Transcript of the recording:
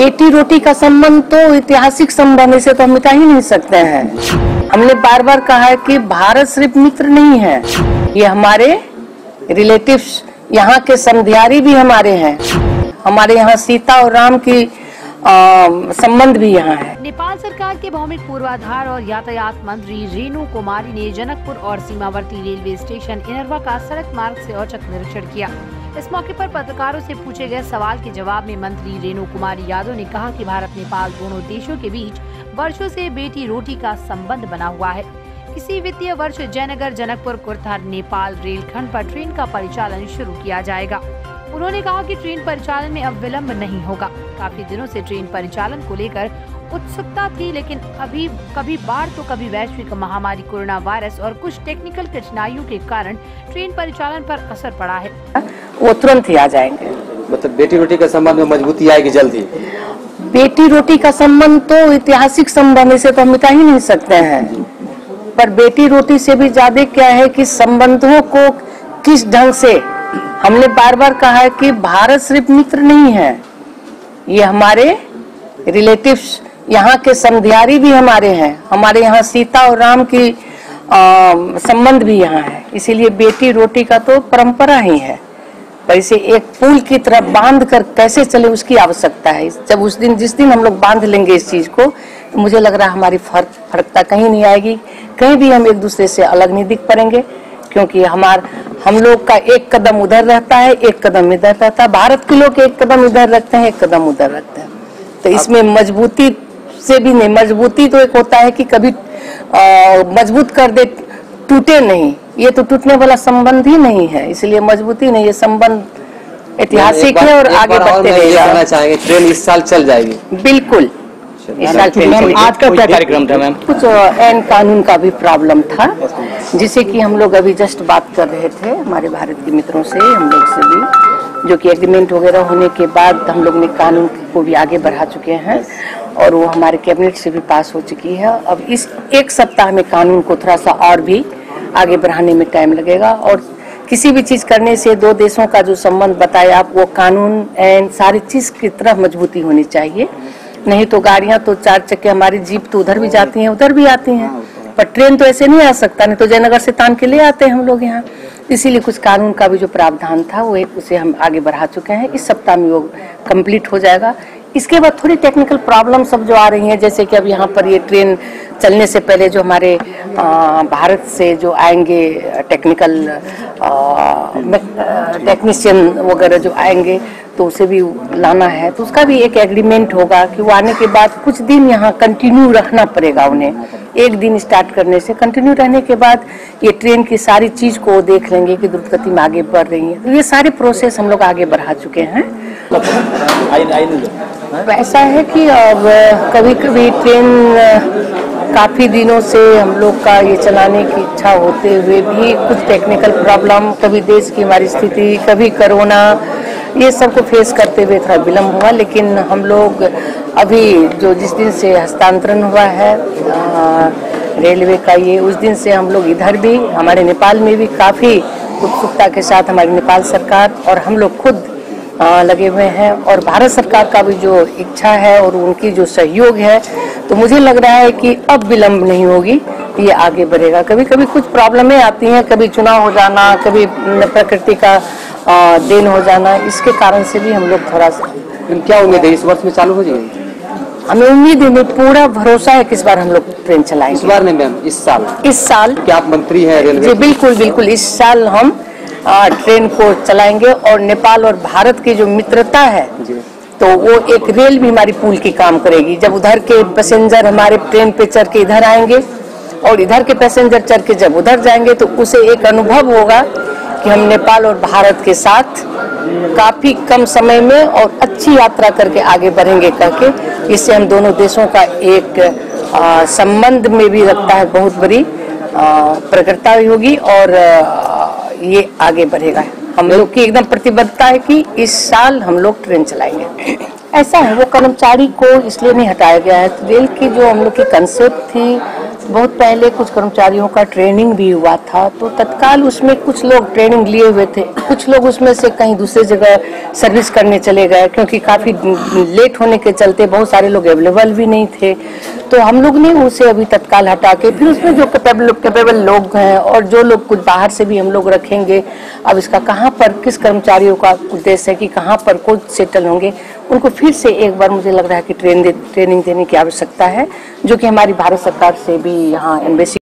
बेटी रोटी का संबंध तो ऐतिहासिक संबंध, इसे तो हम मिटा ही नहीं सकते हैं। हमने बार बार कहा है कि भारत सिर्फ मित्र नहीं है, ये हमारे रिलेटिव्स, यहाँ के समधियारी भी हमारे हैं। हमारे यहाँ सीता और राम की संबंध भी यहाँ है। नेपाल सरकार के भौमिक पूर्वाधार और यातायात मंत्री रेणु कुमारी ने जनकपुर और सीमावर्ती रेलवे स्टेशन इनरवा का सड़क मार्ग से औचक निरीक्षण किया। इस मौके पर पत्रकारों से पूछे गए सवाल के जवाब में मंत्री रेणु कुमारी यादव ने कहा कि भारत नेपाल दोनों देशों के बीच वर्षों से बेटी रोटी का संबंध बना हुआ है। इसी वित्तीय वर्ष जयनगर जनकपुर कुर्था नेपाल रेलखंड पर ट्रेन का परिचालन शुरू किया जाएगा। उन्होंने कहा कि ट्रेन परिचालन में अब विलम्ब नहीं होगा। काफी दिनों से ट्रेन परिचालन को लेकर उत्सुकता थी, लेकिन अभी कभी बाढ़ तो कभी वैश्विक महामारी कोरोना वायरस और कुछ टेक्निकल कठिनाइयों के कारण ट्रेन परिचालन पर असर पड़ा है। वो तुरंत ही आ जाएंगे। मतलब बेटी रोटी का संबंध में मजबूती आएगी जल्दी। बेटी रोटी का संबंध तो ऐतिहासिक संबंध, इसे तो हम मिटा ही नहीं सकते हैं। पर बेटी रोटी से भी ज्यादा क्या है कि संबंधों को किस ढंग से, हमने बार बार कहा है कि भारत सिर्फ मित्र नहीं है, ये हमारे रिलेटिव्स, यहाँ के समधियारी भी हमारे हैं। हमारे यहाँ सीता और राम की संबंध भी यहाँ है। इसीलिए बेटी रोटी का तो परंपरा ही है, पर इसे एक पुल की तरह बांध कर कैसे चले उसकी आवश्यकता है। जब जिस दिन हम लोग बांध लेंगे इस चीज को, तो मुझे लग रहा है हमारी फर्कता कहीं नहीं आएगी, कहीं भी हम एक दूसरे से अलग नहीं दिख पड़ेंगे, क्योंकि हम लोग का एक कदम उधर रहता है, एक कदम इधर रहता है। भारत के लोग एक कदम इधर रखते हैं, एक कदम उधर रखते हैं। तो इसमें मजबूती से भी नहीं, मजबूती तो एक होता है कि कभी मजबूत कर दे, टूटे नहीं, ये तो टूटने वाला संबंध ही नहीं है। इसलिए मजबूती नहीं, ये संबंध ऐतिहासिक है और आगे बढ़ते रहेगा। ट्रेन इस साल चल जाएगी? बिल्कुल इस साल ट्रेन चलेगी। आज का क्या कार्यक्रम था मैम? कुछ ऐन कानून का भी प्रॉब्लम था, जिसे कि हम लोग अभी जस्ट बात कर रहे थे हमारे भारत के मित्रों से, हम लोग से भी, जो कि एग्रीमेंट वगैरह होने के बाद हम लोग ने कानून को भी आगे बढ़ा चुके हैं और वो हमारे कैबिनेट से भी पास हो चुकी है। अब इस एक सप्ताह में कानून को थोड़ा सा और भी आगे बढ़ाने में टाइम लगेगा। और किसी भी चीज करने से दो देशों का जो संबंध बताया आप, वो कानून एंड सारी चीज की तरफ मजबूती होनी चाहिए। नहीं तो गाड़ियां तो चार चक्के, हमारी जीप तो उधर भी जाती हैं उधर भी आती हैं, पर ट्रेन तो ऐसे नहीं आ सकता, नहीं तो जयनगर से तान के ले आते हैं हम लोग यहाँ। इसीलिए कुछ कानून का भी जो प्रावधान था वो उसे हम आगे बढ़ा चुके हैं। इस सप्ताह में वो कंप्लीट हो जाएगा। इसके बाद थोड़ी टेक्निकल प्रॉब्लम सब जो आ रही हैं, जैसे कि अब यहाँ पर ये ट्रेन चलने से पहले जो हमारे भारत से जो आएंगे टेक्नीशियन वगैरह जो आएंगे, तो उसे भी लाना है, तो उसका भी एक एग्रीमेंट होगा कि वो आने के बाद कुछ दिन यहाँ कंटिन्यू रखना पड़ेगा उन्हें। एक दिन स्टार्ट करने से कंटिन्यू रहने के बाद ये ट्रेन की सारी चीज को देख लेंगे कि द्रुतगति में आगे बढ़ रही है। तो ये सारे प्रोसेस हम लोग आगे बढ़ा चुके हैं। ऐसा है कि अब कभी कभी ट्रेन काफी दिनों से हम लोग का ये चलाने की इच्छा होते हुए भी कुछ टेक्निकल प्रॉब्लम, कभी देश की हमारी स्थिति, कभी कोरोना, ये सब को फेस करते हुए थोड़ा विलम्ब हुआ। लेकिन हम लोग अभी जो जिस दिन से हस्तांतरण हुआ है रेलवे का, ये उस दिन से हम लोग इधर भी, हमारे नेपाल में भी काफी उत्सुकता के साथ हमारी नेपाल सरकार और हम लोग खुद लगे हुए हैं। और भारत सरकार का भी जो इच्छा है और उनकी जो सहयोग है, तो मुझे लग रहा है कि अब विलम्ब नहीं होगी, ये आगे बढ़ेगा। कभी कभी कुछ प्रॉब्लमें आती हैं, कभी चुनाव हो जाना, कभी प्रकृति का देन हो जाना, इसके कारण से भी हम लोग थोड़ा सा। क्या उम्मीद है इस वर्ष में चालू हो जाएगी? हमें उम्मीद है, पूरा भरोसा है कि इस बार हम लोग ट्रेन चलाएंगे। इस बार नहीं मैम, इस साल क्या आप मंत्री हैं रेलवे? जी बिल्कुल बिल्कुल, इस साल हम ट्रेन को चलाएंगे। और नेपाल और भारत की जो मित्रता है, तो वो एक रेल भी हमारी पुल की काम करेगी। जब उधर के पैसेंजर हमारे ट्रेन पे चढ़ के इधर आएंगे और इधर के पैसेंजर चढ़ के जब उधर जाएंगे, तो उसे एक अनुभव होगा कि हम नेपाल और भारत के साथ काफी कम समय में और अच्छी यात्रा करके आगे बढ़ेंगे करके। इससे हम दोनों देशों का एक संबंध में भी रखता है बहुत बड़ी प्रकटता होगी और ये आगे बढ़ेगा। हम लोग की एकदम प्रतिबद्धता है कि इस साल हम लोग ट्रेन चलाएंगे। ऐसा है, वो कर्मचारी को इसलिए नहीं हटाया गया है। रेल की जो हम लोग की कंसेप्ट थी, बहुत पहले कुछ कर्मचारियों का ट्रेनिंग भी हुआ था, तो तत्काल उसमें कुछ लोग ट्रेनिंग लिए हुए थे, कुछ लोग उसमें से कहीं दूसरी जगह सर्विस करने चले गए, क्योंकि काफ़ी लेट होने के चलते बहुत सारे लोग अवेलेबल भी नहीं थे। तो हम लोग ने उसे अभी तत्काल हटा के फिर उसमें जो कैपेबल लोग हैं और जो लोग कुछ बाहर से भी हम लोग रखेंगे, अब इसका कहाँ पर किस कर्मचारियों का उद्देश्य है कि कहाँ पर खुद सेटल होंगे, उनको फिर से एक बार मुझे लग रहा है कि ट्रेनिंग देने की आवश्यकता है, जो कि हमारी भारत सरकार से भी यहाँ एम्बेसी